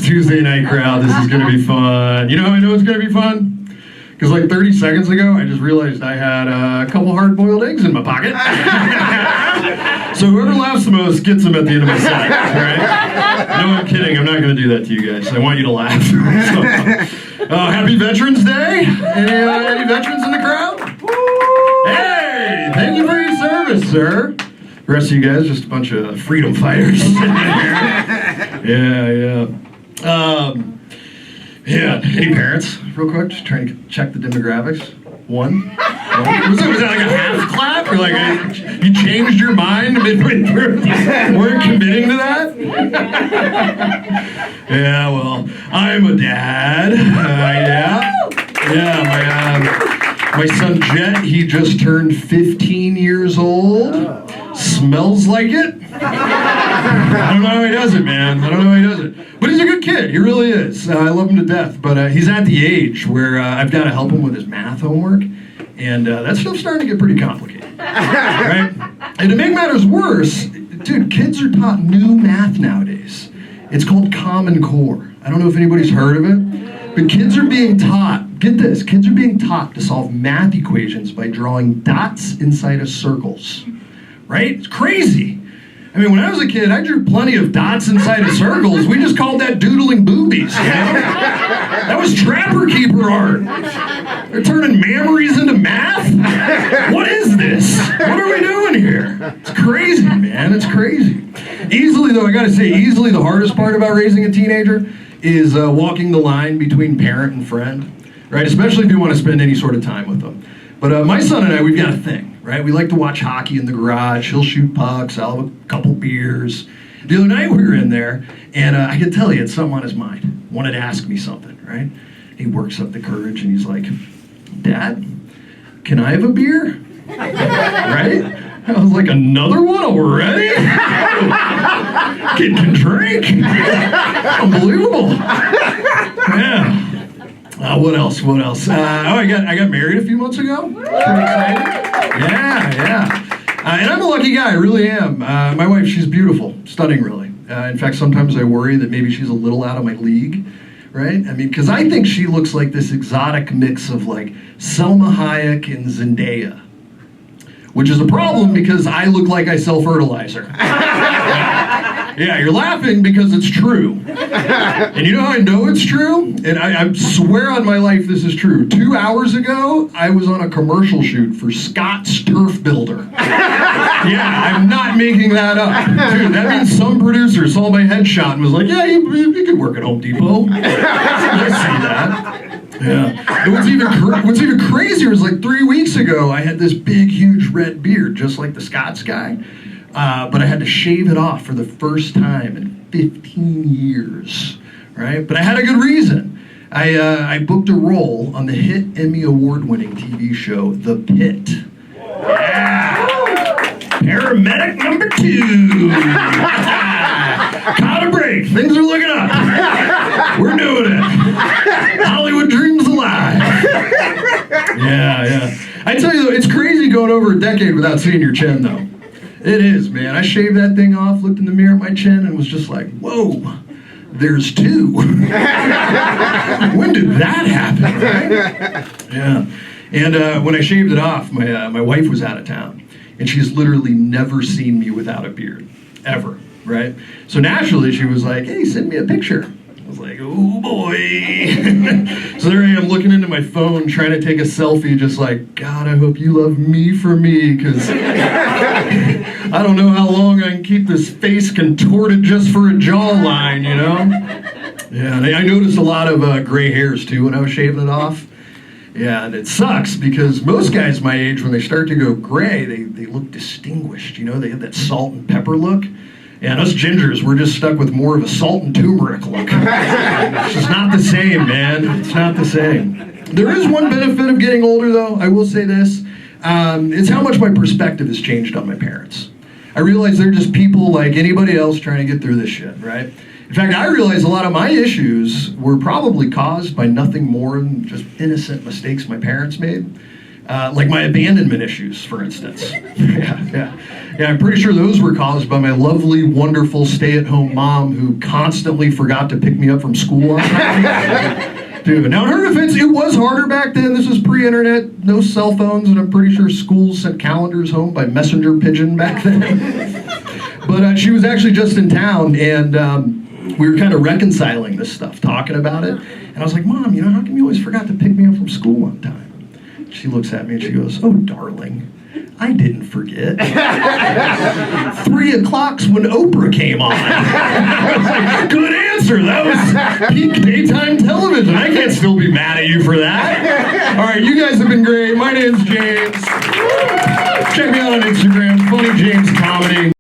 Tuesday night crowd. This is going to be fun. You know how I know it's going to be fun? Because like 30 seconds ago, I just realized I had a couple hard-boiled eggs in my pocket. So whoever laughs the most gets them at the end of my set, right? No, I'm kidding. I'm not going to do that to you guys. I want you to laugh. So, happy Veterans Day. Any veterans in the crowd? Hey, thank you for your service, sir. The rest of you guys, just a bunch of freedom fighters. Yeah. Yeah, any parents, real quick? Just trying to check the demographics. One? Was that like a half clap? Or like you changed your mind midway through? Weren't committing to that? Yeah, well, I'm a dad. My son Jet, he just turned 15 years old. Smells like it. I don't know how he does it, man. I don't know how he does it. But he's a good kid. He really is. I love him to death. But he's at the age where I've got to help him with his math homework. And that stuff's starting to get pretty complicated. Right? And to make matters worse, dude, kids are taught new math nowadays. It's called Common Core. I don't know if anybody's heard of it. But kids are being taught, get this, kids are being taught to solve math equations by drawing dots inside of circles. Right? It's crazy. I mean, when I was a kid, I drew plenty of dots inside of circles. We just called that doodling boobies, you know? That was Trapper Keeper art. They're turning memories into math? What is this? What are we doing here? It's crazy, man. It's crazy. Easily, though, I gotta say, easily the hardest part about raising a teenager is walking the line between parent and friend, right? Especially if you want to spend any sort of time with them. But my son and I, we've got a thing, right? We like to watch hockey in the garage. He'll shoot pucks. I'll have a couple beers. The other night we were in there, and I could tell he had something on his mind. Wanted to ask me something, right? He works up the courage, and he's like, Dad, can I have a beer? Right? I was like, another one already? Kid can drink? Unbelievable. Yeah. What else? I got married a few months ago. Pretty excited. Yeah. And I'm a lucky guy, I really am. My wife, she's beautiful, stunning, really. In fact, sometimes I worry that maybe she's a little out of my league, right? I mean, because I think she looks like this exotic mix of like Selma Hayek and Zendaya, which is a problem because I look like I sell fertilizer. Yeah, you're laughing because it's true. And you know how I know it's true? And I swear on my life this is true. 2 hours ago, I was on a commercial shoot for Scott's Turf Builder. Yeah, I'm not making that up. Dude, that means some producer saw my headshot and was like, yeah, you could work at Home Depot. I see that. Yeah. And what's even crazier is like 3 weeks ago, I had this big, huge red beard, just like the Scott's guy. But I had to shave it off for the first time in 15 years, right? But I had a good reason. I booked a role on the hit Emmy Award-winning TV show, The Pit. Yeah. Paramedic number 2. Caught a break. Things are looking up. We're doing it. Hollywood dreams alive. Yeah. I tell you though, it's crazy going over a decade without seeing your chin though. It is, man. I shaved that thing off, looked in the mirror at my chin, and was just like, whoa, there's 2. When did that happen, right? Yeah. And when I shaved it off, my wife was out of town, and she's literally never seen me without a beard, ever, right? So naturally, she was like, hey, send me a picture. I was like, oh boy. So there I am looking into my phone, trying to take a selfie, just like, God, I hope you love me for me, because I don't know how long I can keep this face contorted just for a jawline, you know? Yeah, and I noticed a lot of gray hairs too when I was shaving it off. Yeah, and it sucks because most guys my age, when they start to go gray, they look distinguished, you know? They have that salt and pepper look. And us gingers, we're just stuck with more of a salt and turmeric look. It's just not the same, man. It's not the same. There is one benefit of getting older, though. I will say this. It's how much my perspective has changed on my parents. I realize they're just people like anybody else trying to get through this shit, right? In fact, I realize a lot of my issues were probably caused by nothing more than just innocent mistakes my parents made. Like my abandonment issues, for instance. Yeah, I'm pretty sure those were caused by my lovely, wonderful stay-at-home mom who constantly forgot to pick me up from school on time. Dude, now in her defense, it was harder back then. This was pre-internet, no cell phones, and I'm pretty sure schools sent calendars home by messenger pigeon back then. But she was actually just in town, and we were kind of reconciling this stuff, talking about it. And I was like, Mom, how come you always forgot to pick me up from school on time? She looks at me and she goes, oh, darling, I didn't forget. 3 o'clock's when Oprah came on. I was like, good answer. That was peak daytime television. I can't still be mad at you for that. All right, you guys have been great. My name's James. Check me out on Instagram, Funny James Comedy.